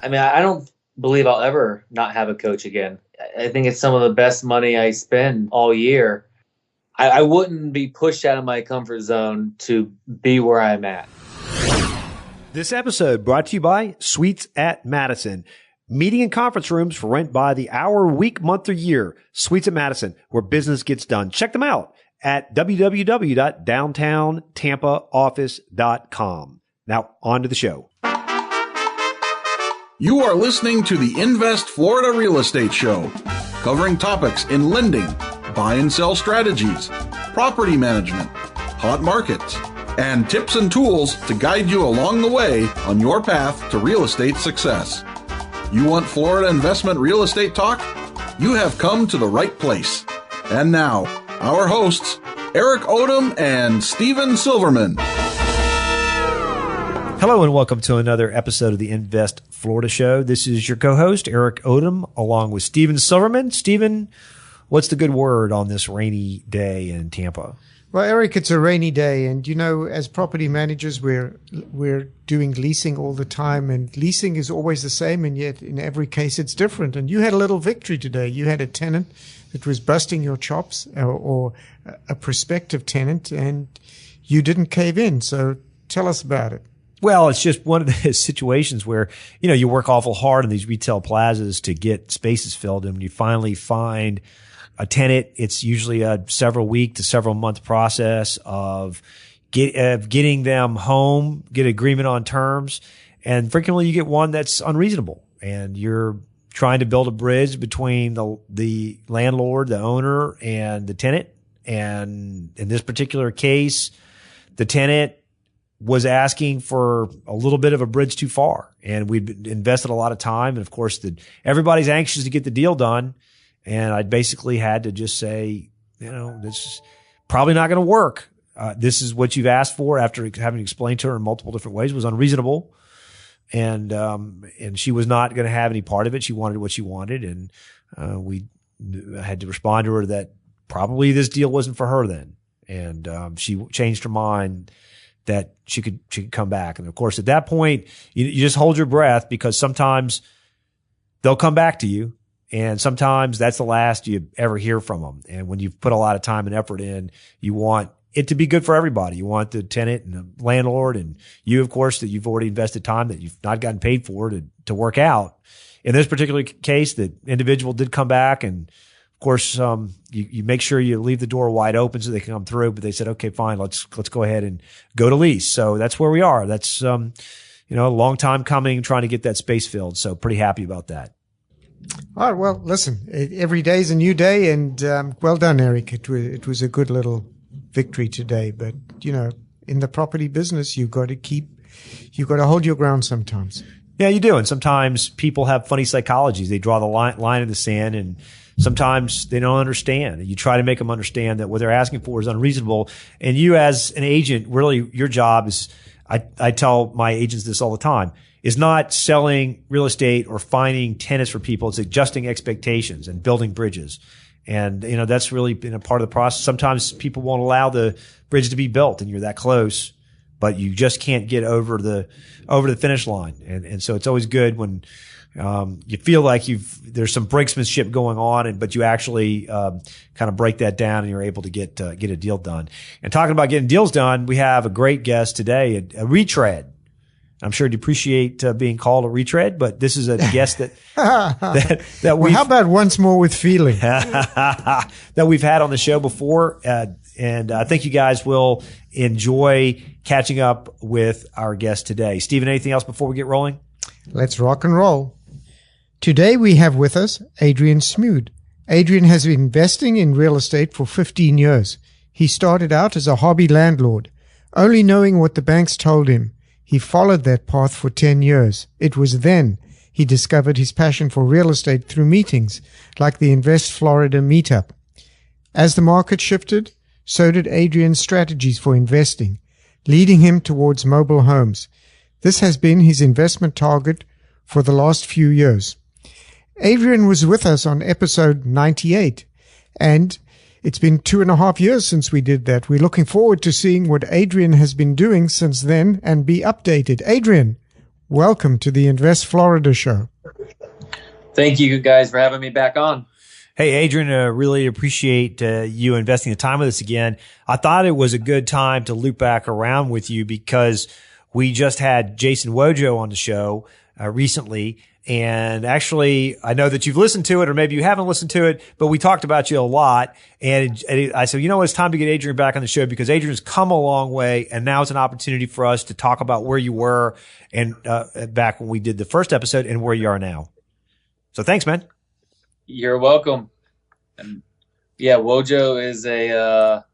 I mean, I don't believe I'll ever not have a coach again. I think it's some of the best money I spend all year. I wouldn't be pushed out of my comfort zone to be where I'm at. This episode brought to you by Suites at Madison. Meeting and conference rooms for rent by the hour, week, month, or year. Suites at Madison, where business gets done. Check them out at www.downtowntampaoffice.com. Now, on to the show. You are listening to the Invest Florida Real Estate Show, covering topics in lending, buy and sell strategies, property management, hot markets, and tips and tools to guide you along the way on your path to real estate success. You want Florida investment real estate talk? You have come to the right place. And now, our hosts, Eric Odom and Steven Silverman. Hello and welcome to another episode of the Invest Florida Show. This is your co-host, Eric Odom, along with Steven Silverman. Steven, what's the good word on this rainy day in Tampa? Well, Eric, it's a rainy day, and you know, as property managers, we're doing leasing all the time, and leasing is always the same, and yet in every case it's different. And you had a little victory today. You had a tenant that was busting your chops, or a prospective tenant, and you didn't cave in. So tell us about it. Well, it's just one of the situations where, you know, you work awful hard in these retail plazas to get spaces filled, and when you finally find a tenant, it's usually a several week to several month process of getting them home, get agreement on terms. And frequently you get one that's unreasonable, and you're trying to build a bridge between the landlord, the owner, and the tenant. And in this particular case, the tenant was asking for a little bit of a bridge too far, and we'd invested a lot of time. And of course, everybody's anxious to get the deal done. And I basically had to just say, you know, this is probably not going to work. This is what you've asked for, after having explained to her in multiple different ways, was unreasonable. And she was not going to have any part of it. She wanted what she wanted. And we had to respond to her that probably this deal wasn't for her then. And she changed her mind that she could come back. And of course, at that point, you just hold your breath, because sometimes they'll come back to you. And sometimes that's the last you ever hear from them. And when you've put a lot of time and effort in, you want it to be good for everybody. You want the tenant and the landlord, and you, of course, that you've already invested time that you've not gotten paid for to work out. In this particular case, the individual did come back, and of course, you make sure you leave the door wide open so they can come through. But they said, okay, fine, let's go ahead and go to lease. So that's where we are. That's a long time coming, trying to get that space filled. So pretty happy about that. All right. Well, listen, every day is a new day, and well done, Eric. It was a good little victory today. But, you know, in the property business, you've got to hold your ground sometimes. Yeah, you do. And sometimes people have funny psychologies. They draw the line in the sand, and sometimes they don't understand. You try to make them understand that what they're asking for is unreasonable. And you, as an agent, really, your job is, I tell my agents this all the time, is not selling real estate or finding tenants for people. It's adjusting expectations and building bridges. And, you know, that's really been a part of the process. Sometimes people won't allow the bridge to be built, and you're that close, but you just can't get over the finish line. And so it's always good when, you feel like there's some brinksmanship going on, but you actually, kind of break that down, and you're able to get a deal done. And talking about getting deals done, we have a great guest today, a retread. I'm sure you'd appreciate being called a retread, but this is a guest that well, how about once more with feeling that we've had on the show before, and I think you guys will enjoy catching up with our guest today. Steven, anything else before we get rolling? Let's rock and roll. Today we have with us Adrian Smude. Adrian has been investing in real estate for 15 years. He started out as a hobby landlord, only knowing what the banks told him. He followed that path for 10 years. It was then he discovered his passion for real estate through meetings like the Invest Florida meetup. As the market shifted, so did Adrian's strategies for investing, leading him towards mobile homes. This has been his investment target for the last few years. Adrian was with us on episode 98, and it's been 2.5 years since we did that. We're looking forward to seeing what Adrian has been doing since then and be updated. Adrian, welcome to the Invest Florida show. Thank you guys for having me back on. Hey, Adrian, really appreciate you investing the time with us again. I thought it was a good time to loop back around with you because we just had Jason Wojo on the show recently. And actually, I know that you've listened to it, or maybe you haven't listened to it, but we talked about you a lot. And I said, it's time to get Adrian back on the show because Adrian's come a long way. And now it's an opportunity for us to talk about where you were and back when we did the first episode and where you are now. So thanks, man. You're welcome. And yeah, Wojo is a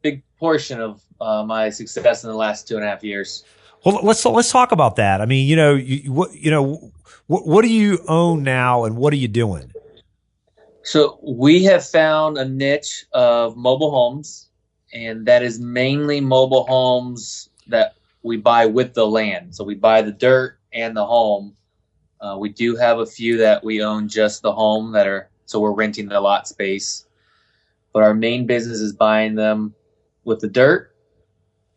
big portion of my success in the last 2.5 years. Well, let's talk about that. I mean, what do you own now, and what are you doing? So we have found a niche of mobile homes, and that is mainly mobile homes that we buy with the land. So we buy the dirt and the home. We do have a few that we own just the home so we're renting the lot space. But our main business is buying them with the dirt,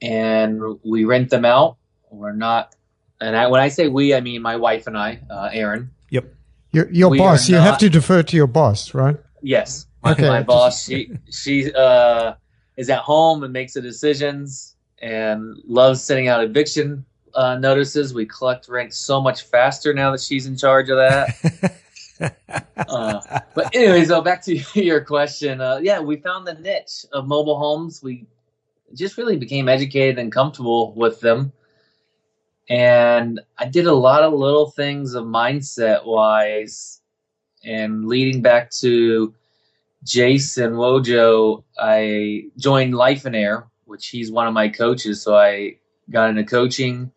and we rent them out. We're not, when I say we, I mean my wife and I, Aaron. Yep. Your boss. You have to defer to your boss, right? Yes. Okay. My boss. She is at home and makes the decisions and loves sending out eviction notices. We collect rent so much faster now that she's in charge of that. But anyway, so back to your question. We found the niche of mobile homes. We just really became educated and comfortable with them. And I did a lot of little things of mindset wise, and leading back to Jason Wojo, I joined Life and Air, which he's one of my coaches. So I got into coaching,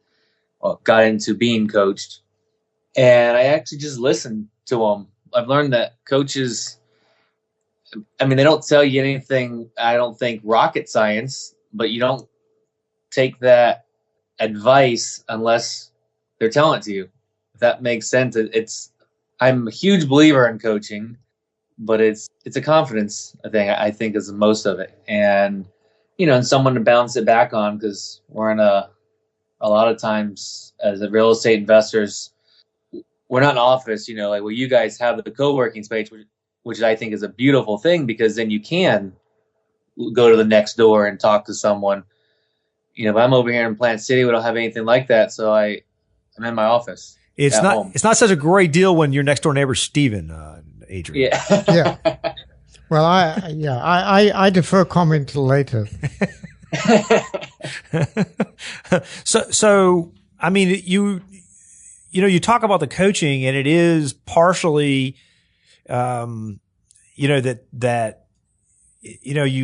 got into being coached, and I actually just listened to him. I've learned that coaches, they don't tell you anything, I don't think, rocket science, but you don't take that advice unless they're telling it to you. If that makes sense. I'm a huge believer in coaching, but it's a confidence thing, I think, is most of it. And and someone to bounce it back on, because we're in a lot of times as a real estate investors, we're not in office, you guys have the co-working space, which I think is a beautiful thing, because then you can go to the next door and talk to someone. But I'm over here in Plant City, we don't have anything like that, so I'm in my office. It's not such a great deal when your next door neighbor Steven, Adrian. Yeah. Yeah. Well, I defer comment till later. So you talk about the coaching, and it is partially, you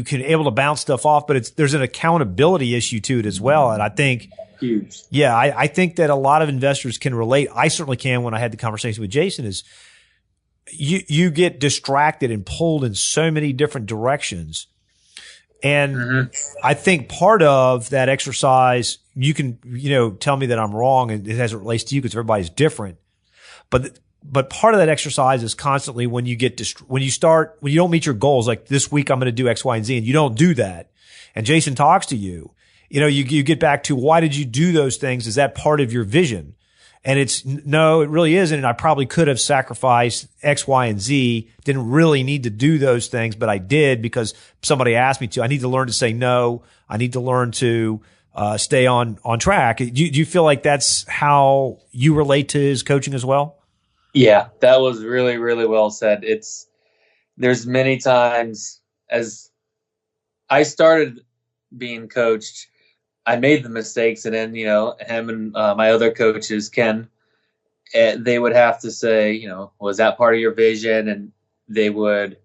can able to bounce stuff off, but there's an accountability issue to it as well. And I think, huge. Yeah, I think that a lot of investors can relate. I certainly can. When I had the conversation with Jason, is you get distracted and pulled in so many different directions. And I think part of that exercise, you can, tell me that I'm wrong, and it as it relates to you, because everybody's different. But part of that exercise is constantly when you don't meet your goals, like this week I'm going to do X, Y, and Z, and you don't do that, and Jason talks to you, you get back to, why did you do those things? Is that part of your vision? And no, it really isn't. And I probably could have sacrificed X, Y, and Z. Didn't really need to do those things, but I did because somebody asked me to. I need to learn to say no. I need to learn to stay on track. Do you feel like that's how you relate to his coaching as well? Yeah, that was really, really well said. There's many times as I started being coached, I made the mistakes, and then, him and my other coaches, Ken, they would have to say, was that part of your vision? And they would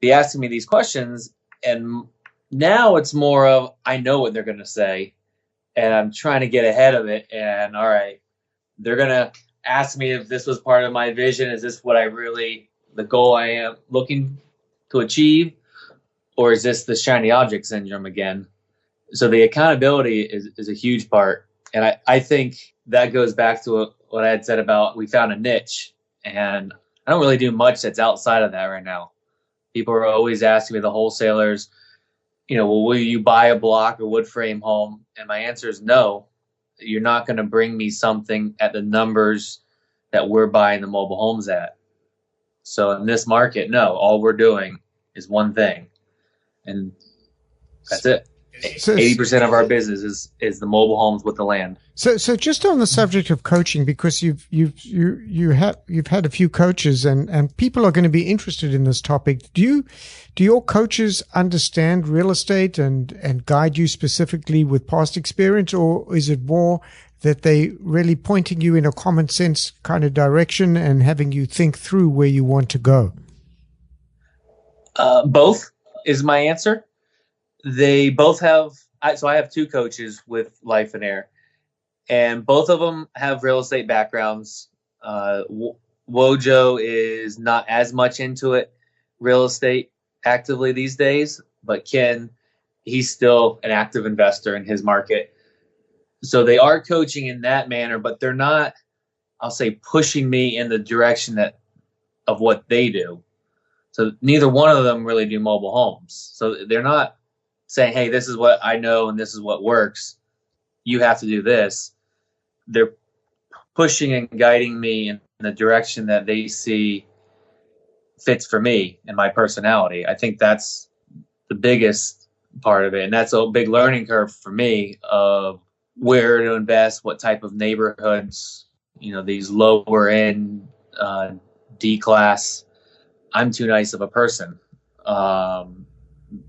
be asking me these questions. And now it's more of, I know what they're going to say, and I'm trying to get ahead of it. And all right, they're going to ask me if this was part of my vision. Is this the goal I am looking to achieve? Or is this the shiny object syndrome again? So the accountability is a huge part. And I think that goes back to what I had said about, we found a niche, and I don't really do much that's outside of that right now. People are always asking me, the wholesalers, will you buy a block or wood frame home? And my answer is no. you're not going to bring me something at the numbers that we're buying the mobile homes at. So in this market, no, all we're doing is one thing, and that's it. 80% of our business is the mobile homes with the land. So just on the subject of coaching, because you've had a few coaches and people are going to be interested in this topic. Do your coaches understand real estate and guide you specifically with past experience, or is it more that they really pointing you in a common sense kind of direction and having you think through where you want to go? Both is my answer. They both have, so I have two coaches with Life and Air, and both of them have real estate backgrounds. Wojo is not as much into it, real estate actively these days, but Ken, he's still an active investor in his market. So they are coaching in that manner, but they're not, I'll say, pushing me in the direction of what they do. So neither one of them really do mobile homes. So they're not saying, hey, this is what I know and this is what works. You have to do this. They're pushing and guiding me in the direction that they see fits for me and my personality. I think that's the biggest part of it. And that's a big learning curve for me of where to invest, what type of neighborhoods, these lower end D-class. I'm too nice of a person.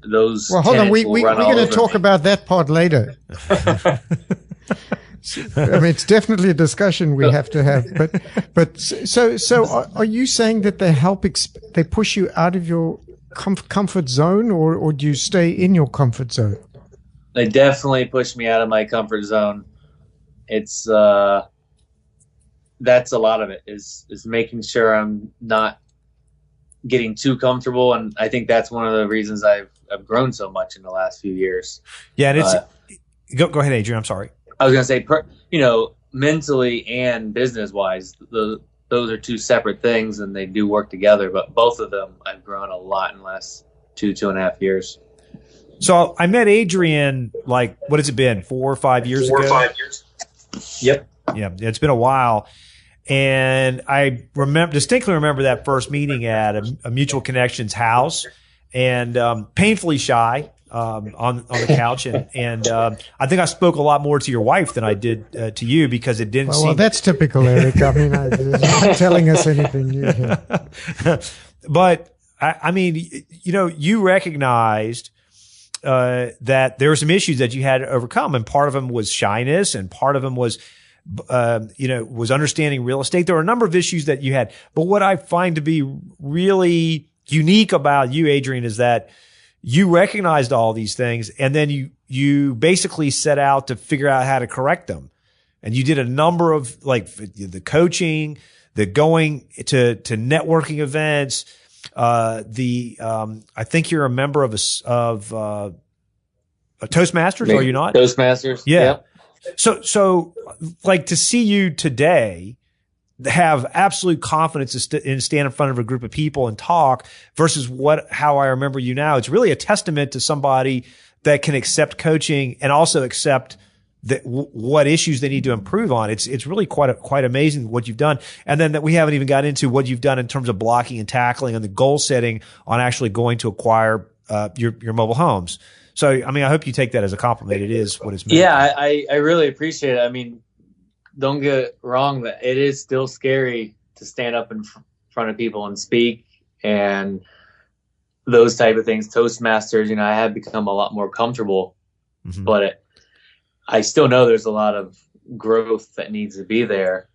Those well, hold on. We're going to talk about that part later. I mean, it's definitely a discussion we have to have. But so are you saying that they help? They push you out of your comfort zone, or do you stay in your comfort zone? They definitely push me out of my comfort zone. It's that's a lot of it. Is making sure I'm not getting too comfortable, and I think that's one of the reasons I've grown so much in the last few years. Yeah, and it's go ahead, Adrian. I'm sorry. I was going to say, mentally and business wise, those are two separate things, and they do work together. But both of them, I've grown a lot in the last 2.5 years. So I met Adrian, what has it been, 4 or 5 years ago? 4 or 5 years. Yep. Yeah, it's been a while. And I distinctly remember that first meeting at a Mutual Connections house, and painfully shy on the couch. And I think I spoke a lot more to your wife than I did to you, because it didn't seem. Well, that's typical, Eric. I mean, you're not telling us anything new here. But I mean, you recognized that there were some issues that you had to overcome, and part of them was shyness, and part of them was was understanding real estate. There were a number of issues that you had, but what I find to be really unique about you, Adrian, is that you recognized all these things, and then you basically set out to figure out how to correct them. And you did a number of the coaching, the going to networking events, I think you're a member of a Toastmasters, Maybe. Are you not? Toastmasters. Yeah. Yep. So to see you today have absolute confidence and stand in front of a group of people and talk versus how I remember you now, it's really a testament to somebody that can accept coaching and also accept what issues they need to improve on. It's really quite amazing what you've done. And then that we haven't even got into what you've done in terms of blocking and tackling and the goal setting on actually going to acquire your mobile homes. So, I mean, I hope you take that as a compliment. It is what it's meant. Yeah, I really appreciate it. I mean, don't get wrong that it is still scary to stand up in front of people and speak and those type of things. Toastmasters, I have become a lot more comfortable, but I still know there's a lot of growth that needs to be there.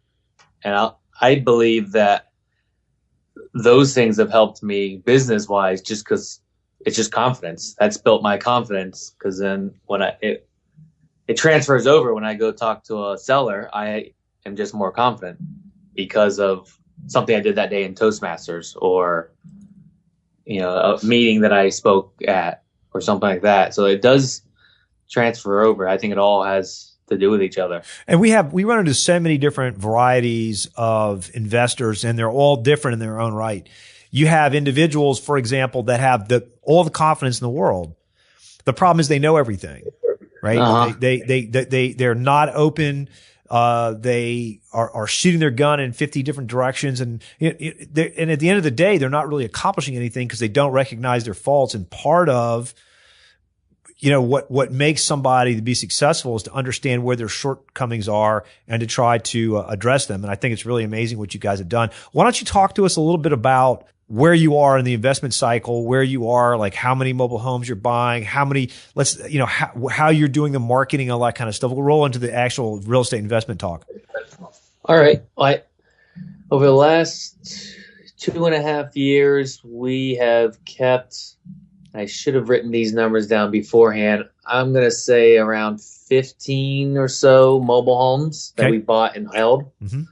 And I believe that those things have helped me business wise, just because it's just confidence. That's built my confidence, because then when it transfers over when I go talk to a seller, I am just more confident because of something I did that day in Toastmasters, or a meeting that I spoke at, or something like that. So it does transfer over. I think it all has to do with each other. And we run into so many different varieties of investors, and they're all different in their own right. You have individuals, for example, that have all the confidence in the world. The problem is they know everything, right? Uh-huh. They're not open. They are shooting their gun in 50 different directions. And at the end of the day, they're not really accomplishing anything because they don't recognize their faults. And part of, what makes somebody to be successful is to understand where their shortcomings are and to try to address them. And I think it's really amazing what you guys have done. Why don't you talk to us a little bit about where you are in the investment cycle, where you are, like how many mobile homes you're buying, how you're doing the marketing, all that kind of stuff. We'll roll into the actual real estate investment talk. All right. Over the last 2.5 years, we have kept, I should have written these numbers down beforehand. I'm going to say around 15 or so mobile homes that we bought and held. Mm-hmm.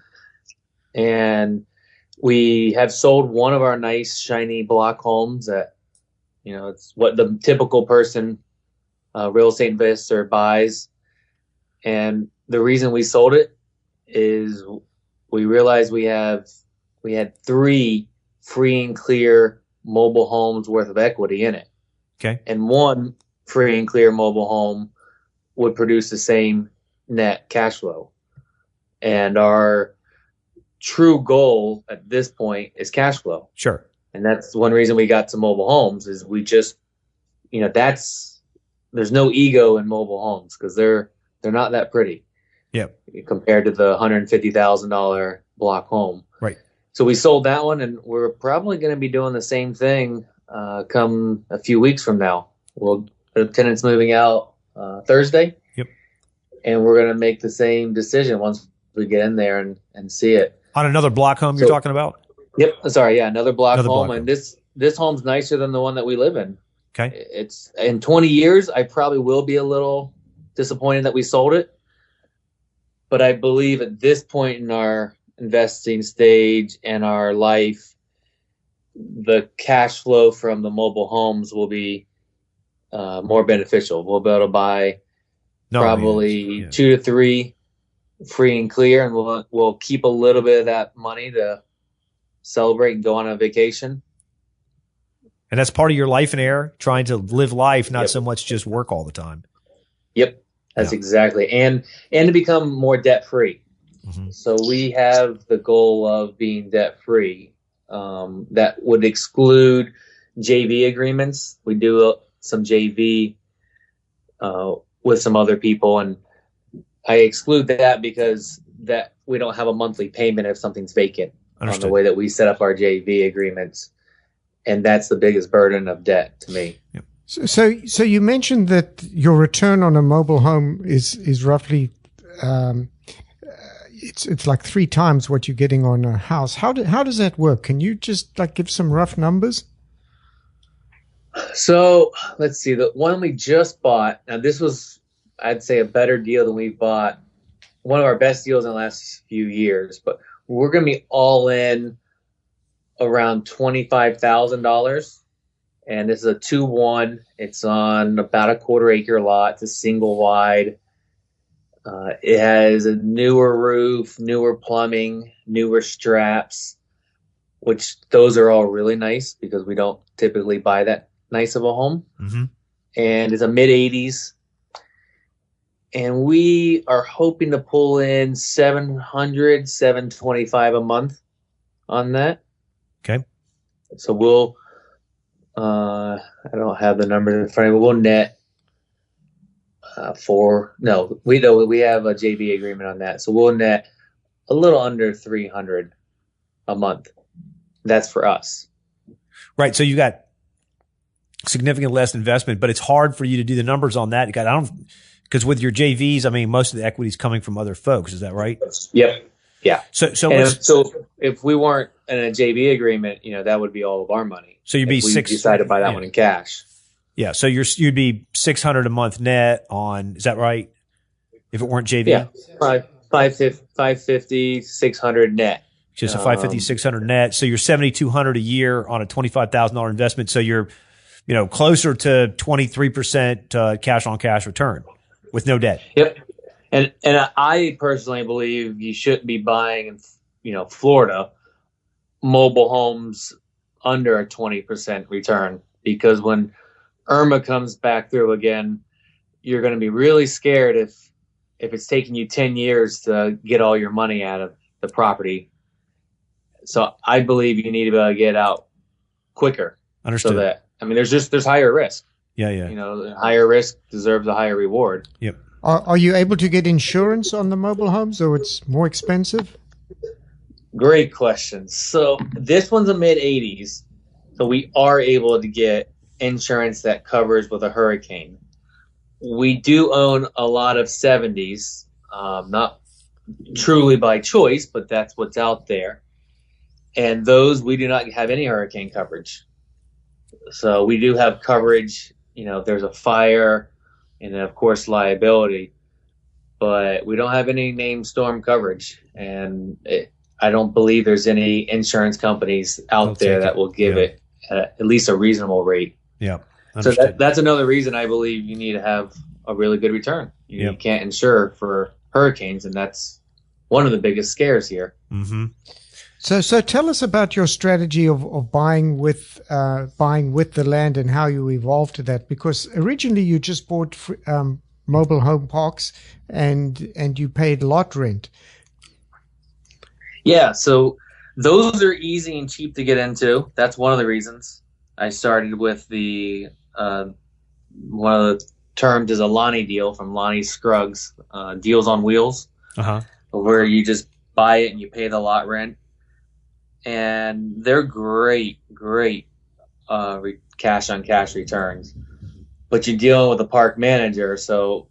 And we have sold one of our nice, shiny block homes that, it's what the typical person, real estate investor buys. And the reason we sold it is we realized we had 3 free and clear mobile homes worth of equity in it. Okay. And one free and clear mobile home would produce the same net cash flow. And our true goal at this point is cash flow. Sure. And that's one reason we got to mobile homes is we just, there's no ego in mobile homes because they're not that pretty. Yep. Compared to the $150,000 block home. Right. So we sold that one, and we're probably going to be doing the same thing come a few weeks from now. The tenant's moving out Thursday. Yep. And we're going to make the same decision once we get in there and see it. On another block home you're talking about? Yep. Sorry. Yeah. Another block home. And this home's nicer than the one that we live in. Okay. It's in 20 years, I probably will be a little disappointed that we sold it. But I believe at this point in our investing stage and our life, the cash flow from the mobile homes will be more beneficial. We'll be able to buy probably 2 to 3 free and clear, and we'll keep a little bit of that money to celebrate and go on a vacation. And that's part of your life and air, trying to live life, not so much just work all the time. Yep, that's exactly. And to become more debt free. Mm-hmm. So we have the goal of being debt free. That would exclude JV agreements. We do some JV with some other people, and I exclude that because that we don't have a monthly payment if something's vacant. Understood. On the way that we set up our JV agreements. And that's the biggest burden of debt to me. Yep. So you mentioned that your return on a mobile home is roughly it's like 3 times what you're getting on a house. How does that work? Can you just give some rough numbers? So let's see. The one we just bought. Now this was, I'd say, a better deal than we've bought. One of our best deals in the last few years. But we're going to be all in around $25,000, and this is a 2-1. It's on about a 1/4 acre lot. It's a single wide. It has a newer roof, newer plumbing, newer straps, which those are all really nice because we don't typically buy that nice of a home. Mm-hmm. And it's a mid-80s. And we are hoping to pull in $725 a month on that. Okay. So we'll, I don't have the numbers in front of me. We'll net we have a JV agreement on that. So we'll net a little under $300 a month. That's for us. Right. So you got significant less investment, but it's hard for you to do the numbers on that. Because with your JVs, I mean, most of the equity is coming from other folks. Is that right? Yep. Yeah. So if we weren't in a JV agreement, that would be all of our money. So you'd be we decided to buy that one in cash. Yeah. So you'd be $600 a month net on. Is that right? If it weren't JV. Yeah. 550, 600 net. Just a 550, 600 net. So you're $7,200 a year on a $25,000 investment. So you're, closer to 23% cash on cash return with no debt. Yep. And I personally believe you shouldn't be buying in, Florida, mobile homes under a 20% return, because when Irma comes back through again, you're going to be really scared if it's taking you 10 years to get all your money out of the property. So I believe you need to be able to get out quicker. Understood. So that, I mean, there's higher risk. Yeah, yeah. You know, higher risk deserves a higher reward. Yep. Are you able to get insurance on the mobile homes, or it's more expensive? Great question. So this one's a mid-80s. So we are able to get insurance that covers with a hurricane. We do own a lot of 70s, not truly by choice, but that's what's out there. And those, we do not have any hurricane coverage. So we do have coverage, you know, if there's a fire, and then of course liability, but we don't have any named storm coverage. And I don't believe there's any insurance companies out there that will give it at least a reasonable rate. Yeah. So that's another reason I believe you need to have a really good return. You can't insure for hurricanes, and that's one of the biggest scares here. Mm-hmm. So tell us about your strategy of buying with the land and how you evolved to that. Because originally you just bought mobile home parks and you paid lot rent. Yeah, so those are easy and cheap to get into. That's one of the reasons I started with the one of the terms is a Lonnie deal from Lonnie Scruggs, Deals on Wheels, where you just buy it and you pay the lot rent. And they're great cash on cash returns. But you're dealing with a park manager, so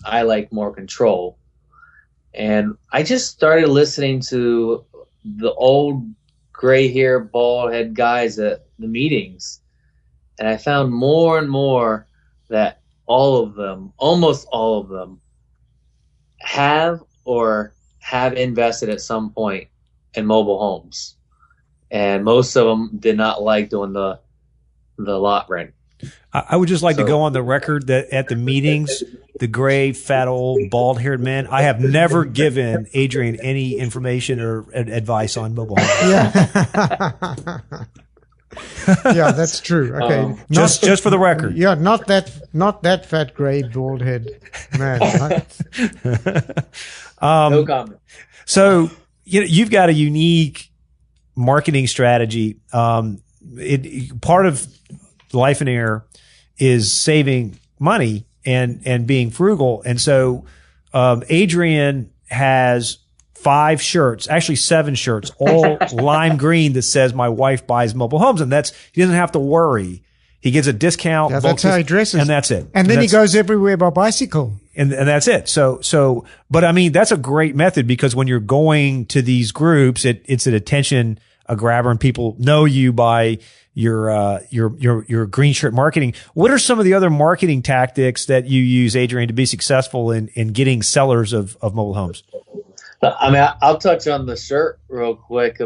I like more control. And I just started listening to the old gray hair, bald head guys at the meetings. And I found more and more that almost all of them, have invested at some point in mobile homes. And most of them did not like doing the lot rent. I would just like to go on the record that at the meetings, the gray, fat, old, bald-haired men, I have never given Adrian any information or advice on mobile homes. Yeah. Yeah, that's true. Okay. Just for the record. Yeah, not that fat, gray, bald head man. No comment. So, you've got a unique marketing strategy. Part of Life in Air is saving money and being frugal. And so, Adrian has 5 shirts, actually 7 shirts, all lime green that says my wife buys mobile homes. And he doesn't have to worry. He gets a discount. Yeah, that's how he dresses. And that's it. And then he goes everywhere by bicycle. And that's it. So, but I mean, that's a great method because when you're going to these groups, it's an attention grabber and people know you by your green shirt marketing. What are some of the other marketing tactics that you use, Adrian, to be successful in getting sellers of mobile homes? I mean, I'll touch on the shirt real quick.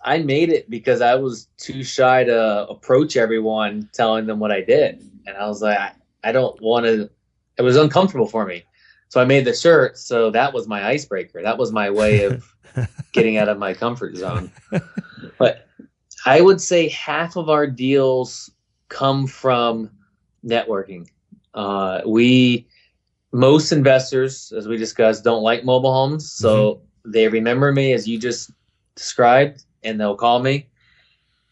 I made it because I was too shy to approach everyone telling them what I did. And I was like, I don't want to, it was uncomfortable for me. So I made the shirt. So that was my icebreaker. That was my way of getting out of my comfort zone. But I would say half of our deals come from networking. Most investors, as we discussed, don't like mobile homes. So they remember me as you just described, and they'll call me.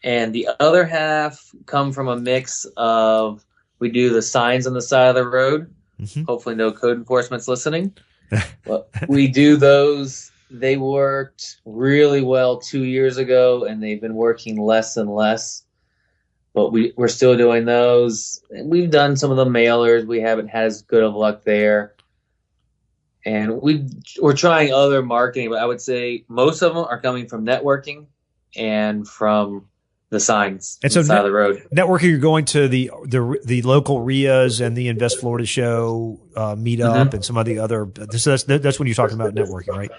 And the other half come from a mix of, we do the signs on the side of the road. Hopefully no code enforcement's listening. But we do those. They worked really well 2 years ago, and they've been working less and less. But we're still doing those. And we've done some of the mailers. We haven't had as good of luck there. And we're trying other marketing, but I would say most of them are coming from networking and from the signs on the side of the road. Networking, you're going to the local RIAs and the Invest Florida Show meetup and some of the other. That's when you're talking about networking, right?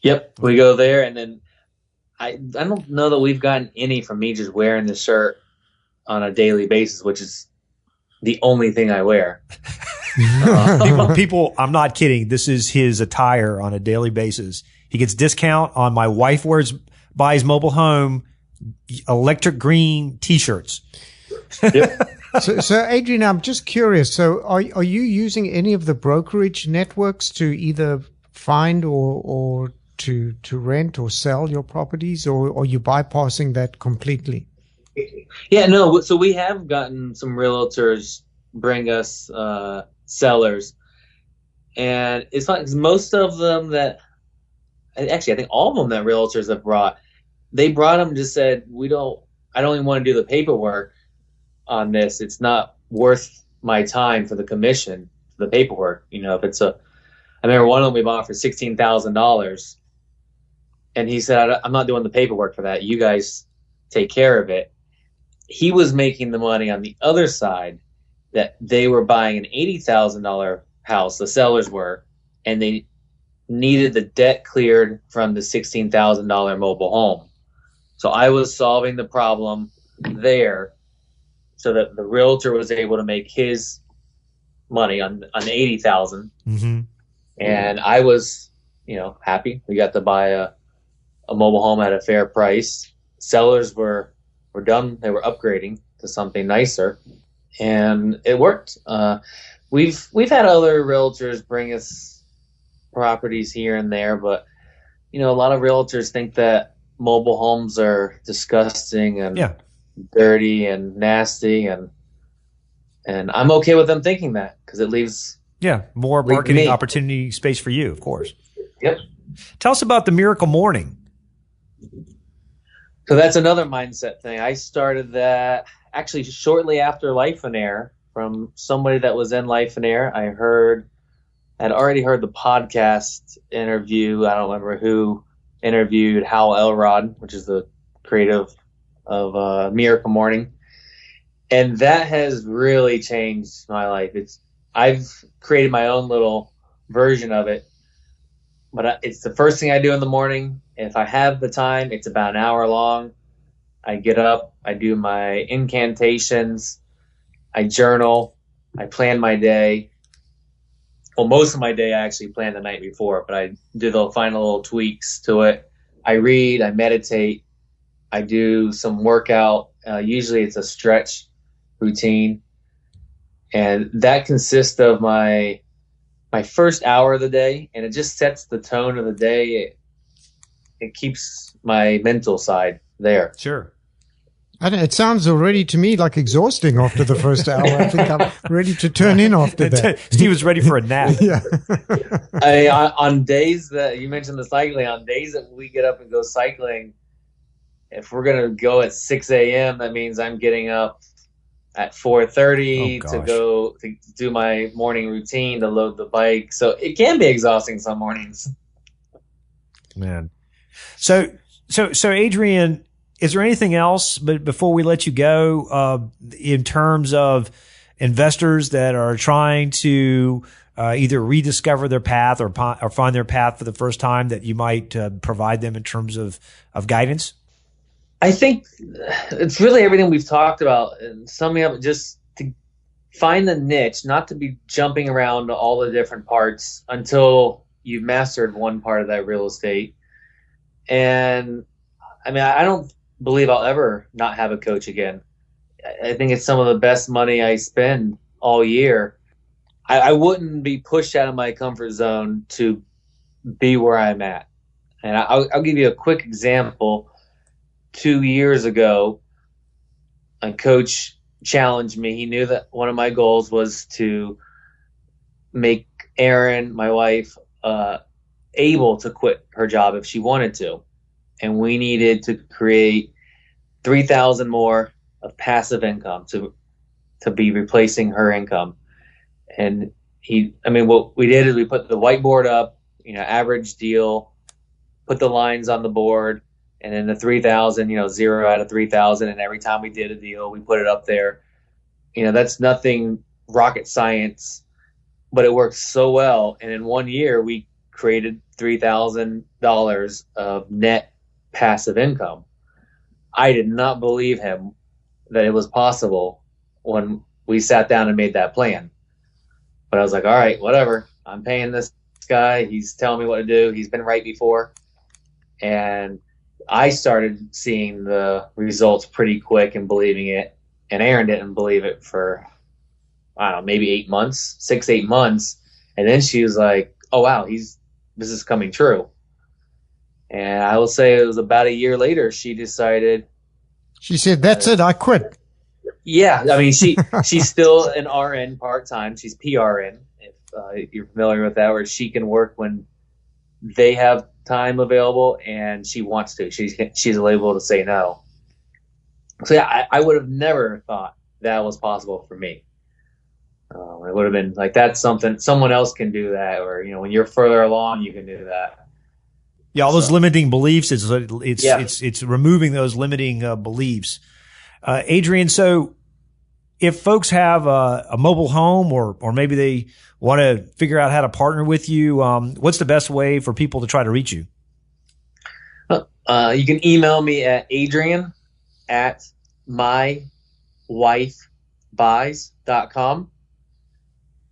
Yep, we go there, and then I don't know that we've gotten any from me just wearing the shirt on a daily basis, which is the only thing I wear. People, I'm not kidding. This is his attire on a daily basis. He gets discount on my wife buys mobile home electric green T-shirts. Yep. So Adrian, I'm just curious. So are you using any of the brokerage networks to either find or to rent or sell your properties, or are you bypassing that completely? Yeah, no. So we have gotten some realtors bring us sellers, and it's fun because most of them that actually I think all of them that realtors have brought, they brought them just said I don't even want to do the paperwork on this. It's not worth my time for the commission, for the paperwork. If it's I remember one of them we bought for $16,000, and he said, I'm not doing the paperwork for that. You guys take care of it. He was making the money on the other side that they were buying an $80,000 house, the sellers were, and they needed the debt cleared from the $16,000 mobile home. So I was solving the problem there so that the realtor was able to make his money on the $80,000. Mm-hmm. And I was, happy. We got to buy a mobile home at a fair price. Sellers were done. They were upgrading to something nicer, and it worked. We've had other realtors bring us properties here and there, but a lot of realtors think that mobile homes are disgusting and dirty and nasty, and I'm okay with them thinking that because it leaves more marketing opportunity space for you, of course. Yep. Tell us about the Miracle Morning. So that's another mindset thing. I started that actually shortly after Life and Air from somebody that was in Life and Air. I'd already heard the podcast interview. I don't remember who interviewed Hal Elrod, which is the creative of Miracle Morning. And that has really changed my life. I've created my own little version of it, but it's the first thing I do in the morning. If I have the time, it's about an hour long. I get up, I do my incantations, I journal, I plan my day. Well, most of my day I actually plan the night before, but I do the final little tweaks to it. I read, I meditate, I do some workout. Usually it's a stretch routine. And that consists of my first hour of the day, and it just sets the tone of the day. It keeps my mental side there. Sure. It sounds already to me like exhausting after the first hour. I think I'm ready to turn in after that. Steve was ready for a nap. Yeah. On days that you mentioned the cycling, on days that we get up and go cycling, if we're going to go at 6 a.m., that means I'm getting up at 4:30 to go to do my morning routine, to load the bike. So it can be exhausting some mornings. Man. So Adrian, is there anything else, but before we let you go, in terms of investors that are trying to either rediscover their path or find their path for the first time, that you might provide them in terms of guidance? I think it's really everything we've talked about, and summing up, just to find the niche, not to be jumping around to all the different parts until you've mastered one part of that real estate. And I mean, I don't believe I'll ever not have a coach again. I think it's some of the best money I spend all year. I wouldn't be pushed out of my comfort zone to be where I'm at. And I'll give you a quick example. 2 years ago, a coach challenged me. He knew that one of my goals was to make Erin, my wife, able to quit her job if she wanted to. And we needed to create 3,000 more of passive income to be replacing her income. And what we did is we put the whiteboard up, average deal, put the lines on the board, and then the 3,000, 0 out of 3,000. And every time we did a deal, we put it up there. That's nothing rocket science, but it worked so well. And in 1 year, we created $3,000 of net passive income. I did not believe him that it was possible when we sat down and made that plan. But I was like, all right, whatever. I'm paying this guy. He's telling me what to do. He's been right before. And I started seeing the results pretty quick and believing it. And Erin didn't believe it for, I don't know, maybe 8 months, 6-8 months. And then she was like, oh, wow, this is coming true. And I will say it was about a year later, she decided. She said, that's it, I quit. Yeah. I mean, she's still an RN part-time. She's PRN, if you're familiar with that, where she can work when they have time available and she wants to. She's able to say no. So yeah, I would have never thought that was possible for me. It would have been like, that's something someone else can do that, or when you're further along, you can do that. Yeah, all those limiting beliefs. It's removing those limiting beliefs. Adrian, so if folks have a mobile home, or maybe they want to figure out how to partner with you, what's the best way for people to try to reach you? You can email me at adrian@mywifebuys.com,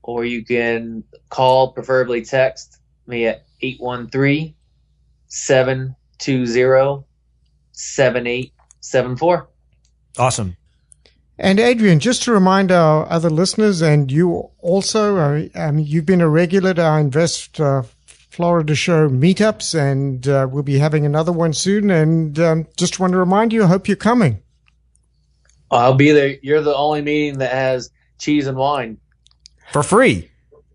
or you can call, preferably text me at 813-720-7874. Awesome. And Adrian, just to remind our other listeners, and you also, you've been a regular at our Invest Florida Show meetups, and we'll be having another one soon. And just want to remind you, I hope you're coming. I'll be there. You're the only meeting that has cheese and wine. For free.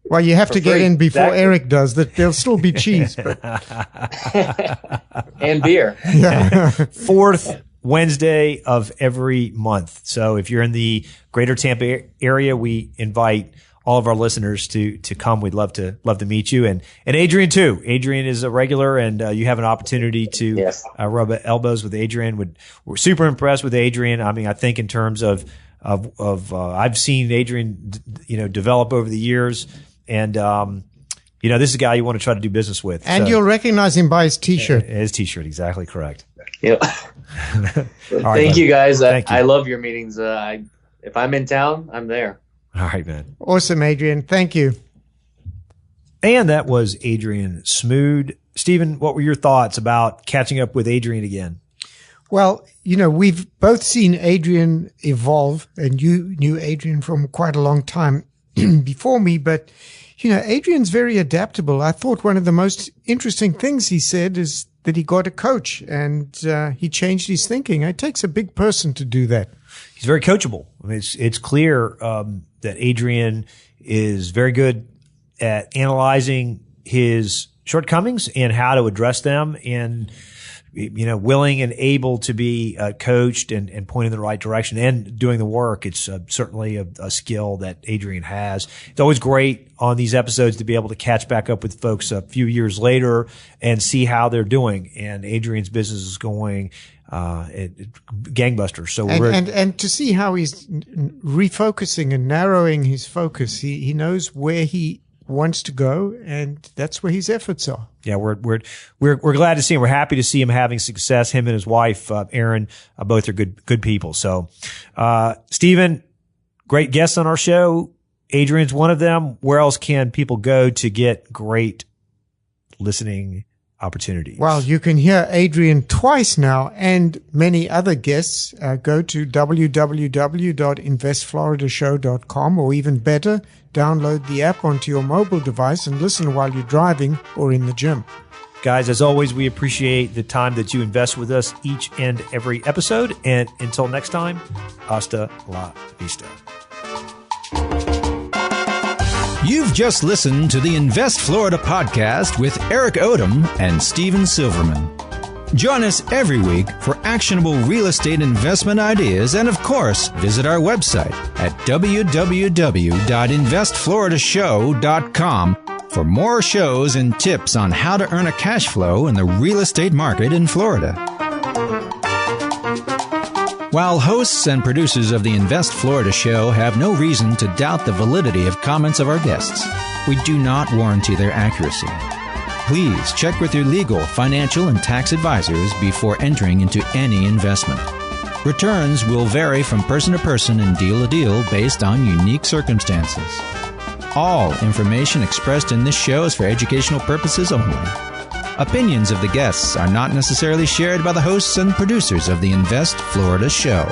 Well, you have to get in before exactly. Eric does. That there'll still be cheese. But. And beer. Yeah. Fourth Wednesday of every month. So if you're in the greater Tampa area, we invite all of our listeners to come. We'd love to meet you. And Adrian too. Adrian is a regular, and you have an opportunity to rub elbows with Adrian. We're super impressed with Adrian. I mean, I think in terms of I've seen Adrian, develop over the years, and this is a guy you want to try to do business with. And you'll recognize him by his T-shirt. His T-shirt, exactly correct. Yep. Thank you, guys. Thank you. I love your meetings. If I'm in town, I'm there. All right, man. Awesome, Adrian. Thank you. And that was Adrian Smude. Stephen, what were your thoughts about catching up with Adrian again? Well, we've both seen Adrian evolve, and you knew Adrian from quite a long time before me, but Adrian's very adaptable. I thought one of the most interesting things he said is that he got a coach, and he changed his thinking. It takes a big person to do that. He's very coachable. I mean, it's clear that Adrian is very good at analyzing his shortcomings and how to address them, and willing and able to be coached and point in the right direction and doing the work. It's certainly a skill that Adrian has. It's always great on these episodes to be able to catch back up with folks a few years later and see how they're doing. And Adrian's business is going gangbusters. So and to see how he's refocusing and narrowing his focus. He knows where he wants to go, and that's where his efforts are. Yeah, we're glad to see him. We're happy to see him having success. Him and his wife, Erin, both are good people. So, Stephen, great guests on our show. Adrian's one of them. Where else can people go to get great listening opportunities? Well, you can hear Adrian twice now and many other guests. Go to www.investfloridashow.com, or even better, download the app onto your mobile device and listen while you're driving or in the gym. Guys, as always, we appreciate the time that you invest with us each and every episode. And until next time, hasta la vista. You've just listened to the Invest Florida podcast with Eric Odom and Stephen Silverman. Join us every week for actionable real estate investment ideas, and of course, visit our website at www.investfloridashow.com for more shows and tips on how to earn a cash flow in the real estate market in Florida. While hosts and producers of the Invest Florida Show have no reason to doubt the validity of comments of our guests, we do not warranty their accuracy. Please check with your legal, financial, and tax advisors before entering into any investment. Returns will vary from person to person and deal to deal based on unique circumstances. All information expressed in this show is for educational purposes only. Opinions of the guests are not necessarily shared by the hosts and producers of the Invest Florida Show.